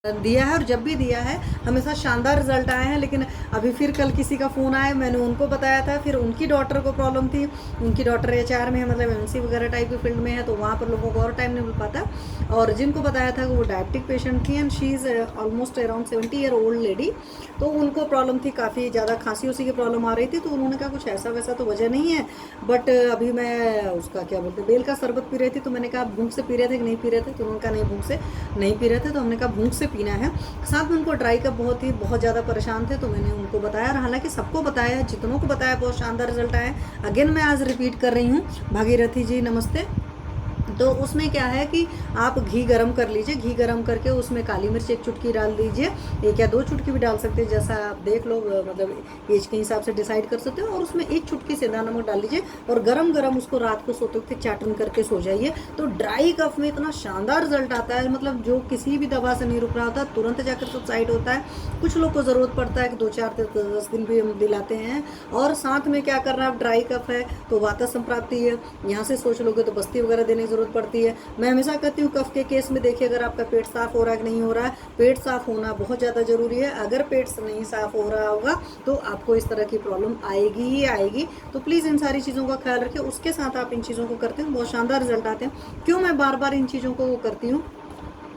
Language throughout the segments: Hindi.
दिया है और जब भी दिया है हमेशा शानदार रिजल्ट आए हैं। लेकिन अभी फिर कल किसी का फ़ोन आया, मैंने उनको बताया था, फिर उनकी डॉटर को प्रॉब्लम थी, उनकी डॉटर एचआर में है, मतलब एमएनसी वगैरह टाइप की फील्ड में है, तो वहाँ पर लोगों को और टाइम नहीं मिल पाता। और जिनको बताया था कि वो डायबिटिक पेशेंट थी and she is almost around 70 year old lady, तो उनको प्रॉब्लम थी, काफ़ी ज़्यादा खांसी उसी की प्रॉब्लम आ रही थी। तो उन्होंने कहा कुछ ऐसा वैसा तो वजह नहीं है, बट अभी मैं उसका क्या बोलते हैं बेल का शरबत पी रही थी। तो मैंने कहा भूख से पी रहे थे कि नहीं पी रहे थे, तो उन्होंने कहा नहीं भूख से नहीं पी रहे थे। तो हमने कहा भूख से पीना है। साथ में उनको ड्राई कप बहुत ज़्यादा परेशान थे, तो मैंने उनको बताया, और हालांकि सबको बताया, जितनों को बताया बहुत शानदार रिजल्ट आए। अगेन मैं आज रिपीट कर रही हूँ। भागीरथी जी नमस्ते। तो उसमें क्या है कि आप घी गरम कर लीजिए, घी गरम करके उसमें काली मिर्च 1 चुटकी डाल दीजिए, 1 या 2 चुटकी भी डाल सकते हैं, जैसा आप देख लो, मतलब एज के हिसाब से डिसाइड कर सकते हो। और उसमें 1 चुटकी सेंधा नमक डाल लीजिए और गरम गरम उसको रात को सोते वक्त चाटन करके सो जाइए। तो ड्राई कफ में इतना शानदार रिजल्ट आता है, मतलब जो किसी भी दवा से नहीं रुक रहा होता तुरंत जाकर सबसाइड होता है। कुछ लोग को ज़रूरत पड़ता है कि 2-4-10 दिन भी हम दिलाते हैं। और साथ में क्या करना, आप ड्राई कफ है तो वाता संप्राप्ति है, यहाँ से सोच लोगे तो बस्ती वगैरह देने की जरूरत पड़ती है। मैं हमेशा कहती हूँ कफ के केस में देखिए, अगर आपका पेट साफ हो रहा है कि नहीं हो रहा है, पेट साफ होना बहुत ज़्यादा जरूरी है। अगर पेट नहीं साफ हो रहा होगा तो आपको इस तरह की प्रॉब्लम आएगी ही आएगी। तो प्लीज़ इन सारी चीज़ों का ख्याल रखें, उसके साथ आप इन चीज़ों को करते हैं, बहुत शानदार रिजल्ट आते हैं। क्यों मैं बार बार इन चीज़ों को करती हूँ,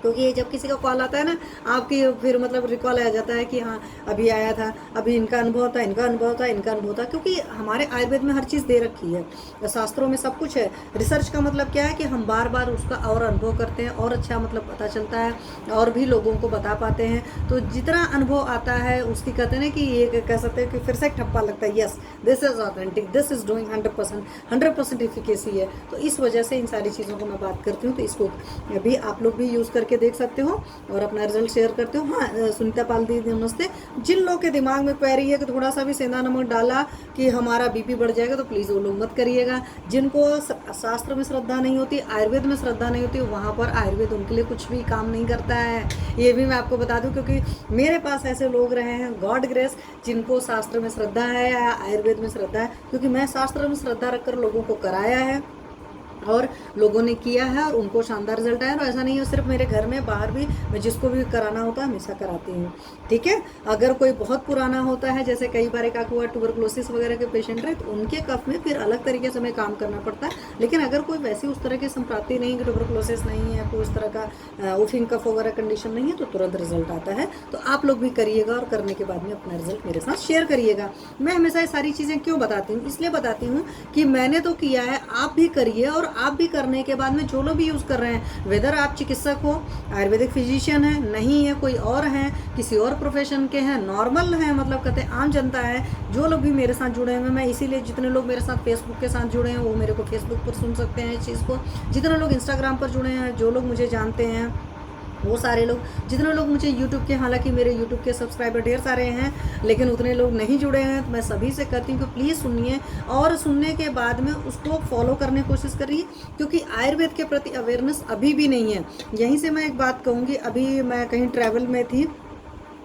क्योंकि ये जब किसी का कॉल आता है ना आपकी, फिर मतलब रिकॉल आ जाता है कि हाँ अभी आया था, अभी इनका अनुभव था, इनका अनुभव था, इनका अनुभव था। क्योंकि हमारे आयुर्वेद में हर चीज़ दे रखी है, शास्त्रों में सब कुछ है। रिसर्च का मतलब क्या है कि हम बार बार उसका और अनुभव करते हैं और अच्छा मतलब पता चलता है और भी लोगों को बता पाते हैं। तो जितना अनुभव आता है उसकी कहते हैं ना कि ये कह सकते हैं कि फिर से एक ठप्पा लगता है, yes this is authentic, this is doing 100% efficacy है। तो इस वजह से इन सारी चीज़ों को मैं बात करती हूँ। तो इसको अभी आप लोग भी यूज़ करके देख सकते हो और अपना रिजल्ट शेयर करते हो। हाँ सुनीता पाल दीदी नमस्ते। जिन लोगों के दिमाग में क्वेरी है कि थोड़ा सा भी सेंधा नमक डाला कि हमारा बीपी बढ़ जाएगा, तो प्लीज़ वो लोग मत करिएगा। जिनको शास्त्र में श्रद्धा नहीं होती, आयुर्वेद में श्रद्धा नहीं होती, वहाँ पर आयुर्वेद उनके लिए कुछ भी काम नहीं करता है। ये भी मैं आपको बता दूं, क्योंकि मेरे पास ऐसे लोग रहे हैं गॉड ग्रेस जिनको शास्त्र में श्रद्धा है या आयुर्वेद में श्रद्धा है, क्योंकि मैं शास्त्र में श्रद्धा रखकर लोगों को कराया है और लोगों ने किया है और उनको शानदार रिजल्ट आया। और ऐसा नहीं है सिर्फ मेरे घर में, बाहर भी मैं जिसको भी कराना होता है हमेशा कराती हूँ। ठीक है, अगर कोई बहुत पुराना होता है, जैसे कई बार एक हुआ ट्यूबरकुलोसिस वगैरह के पेशेंट रहे, तो उनके कफ में फिर अलग तरीके से हमें काम करना पड़ता है। लेकिन अगर कोई वैसी उस तरह की संप्राप्ति नहीं, ट्यूबरकुलोसिस नहीं है, कोई उस तरह का उफिंग कफ वगैरह कंडीशन नहीं है, तो तुरंत रिजल्ट आता है। तो आप लोग भी करिएगा और करने के बाद में अपना रिजल्ट मेरे साथ शेयर करिएगा। मैं हमेशा ये सारी चीज़ें क्यों बताती हूँ, इसलिए बताती हूँ कि मैंने तो किया है, आप भी करिए। और आप भी करने के बाद में जो लोग भी यूज़ कर रहे हैं, वेदर आप चिकित्सक हो, आयुर्वेदिक फिजिशियन है, नहीं है कोई और हैं, किसी और प्रोफेशन के हैं, नॉर्मल हैं, मतलब कहते हैं आम जनता है, जो लोग भी मेरे साथ जुड़े हुए हैं, मैं इसीलिए जितने लोग मेरे साथ फेसबुक के साथ जुड़े हैं वो मेरे को फेसबुक पर सुन सकते हैं इस चीज़ को, जितने लोग इंस्टाग्राम पर जुड़े हैं, जो लोग मुझे जानते हैं वो सारे लोग, जितने लोग मुझे यूट्यूब के, हालांकि मेरे यूट्यूब के सब्सक्राइबर ढेर सारे हैं लेकिन उतने लोग नहीं जुड़े हैं, तो मैं सभी से कहती हूँ कि प्लीज़ सुनिए और सुनने के बाद में उसको फॉलो करने की कोशिश करिए, क्योंकि आयुर्वेद के प्रति अवेयरनेस अभी भी नहीं है। यहीं से मैं एक बात कहूँगी, अभी मैं कहीं ट्रैवल में थी,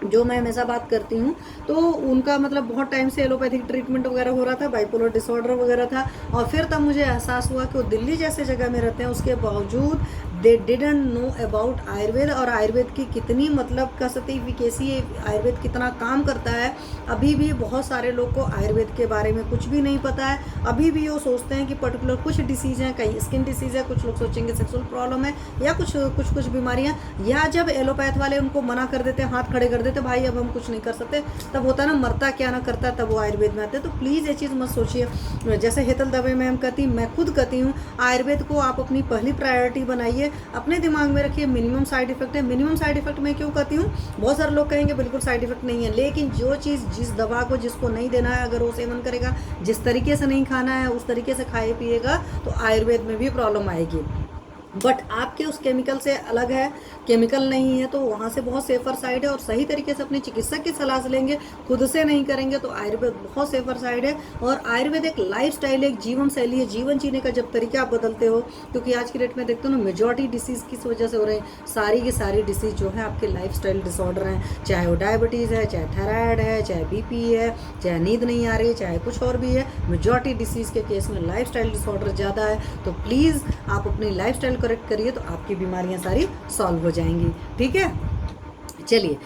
जो मैं हमेशा बात करती हूँ, तो उनका मतलब बहुत टाइम से एलोपैथिक ट्रीटमेंट वगैरह हो रहा था, बाइपोलर डिसऑर्डर वगैरह था, और फिर तब मुझे एहसास हुआ कि वो दिल्ली जैसे जगह में रहते हैं, उसके बावजूद they didn't know about Ayurveda, और आयुर्वेद की कितनी मतलब कह सकते इफिकेसी है, आयुर्वेद कितना काम करता है। अभी भी बहुत सारे लोग को आयुर्वेद के बारे में कुछ भी नहीं पता है। अभी भी वो सोचते हैं कि पर्टिकुलर कुछ डिसीज़ हैं, कहीं स्किन डिसीज़ है, कुछ लोग सोचेंगे सेक्सुअल प्रॉब्लम है, या कुछ बीमारियाँ, या जब एलोपैथ वाले उनको मना कर देते हैं, हाथ खड़े कर देते हैं, भाई अब हम कुछ नहीं कर सकते, तब होता ना मरता क्या ना करता, तब वो आयुर्वेद में आते हैं। तो प्लीज़ ये चीज़ मत सोचिए। जैसे हेतल दवे में हम कहती, मैं खुद कहती हूँ, आयुर्वेद को आप अपनी पहली प्रायोरिटी बनाइए, अपने दिमाग में रखिए मिनिमम साइड इफेक्ट है। मिनिमम साइड इफेक्ट मैं क्यों कहती हूँ, बहुत सारे लोग कहेंगे बिल्कुल साइड इफेक्ट नहीं है, लेकिन जो चीज़ जिस दवा को जिसको नहीं देना है, अगर वो सेवन करेगा, जिस तरीके से नहीं खाना है उस तरीके से खाए पिएगा, तो आयुर्वेद में भी प्रॉब्लम आएगी। बट आपके उस केमिकल से अलग है, केमिकल नहीं है, तो वहाँ से बहुत सेफर साइड है। और सही तरीके से अपने चिकित्सक की सलाह से लेंगे, खुद से नहीं करेंगे, तो आयुर्वेद बहुत सेफर साइड है। और आयुर्वेद एक लाइफ स्टाइल है, एक जीवन शैली है, जीवन जीने का जब तरीका आप बदलते हो, क्योंकि आज की डेट में देखते हो ना मेजॉरिटी डिसीज़ किस वजह से हो रहे हैं, सारी की सारी डिसीज़ जो है आपके लाइफ स्टाइल डिसऑर्डर हैं, चाहे वो डायबिटीज़ है, चाहे थायराइड है, चाहे बीपी है, चाहे नींद नहीं आ रही है, चाहे कुछ और भी है, मेजॉरिटी डिसीज़ के केस में लाइफ स्टाइल डिसऑर्डर ज़्यादा है। तो प्लीज़ आप अपनी लाइफ स्टाइल करेक्ट करिए, तो आपकी बीमारियां सारी सॉल्व हो जाएंगी। ठीक है, चलिए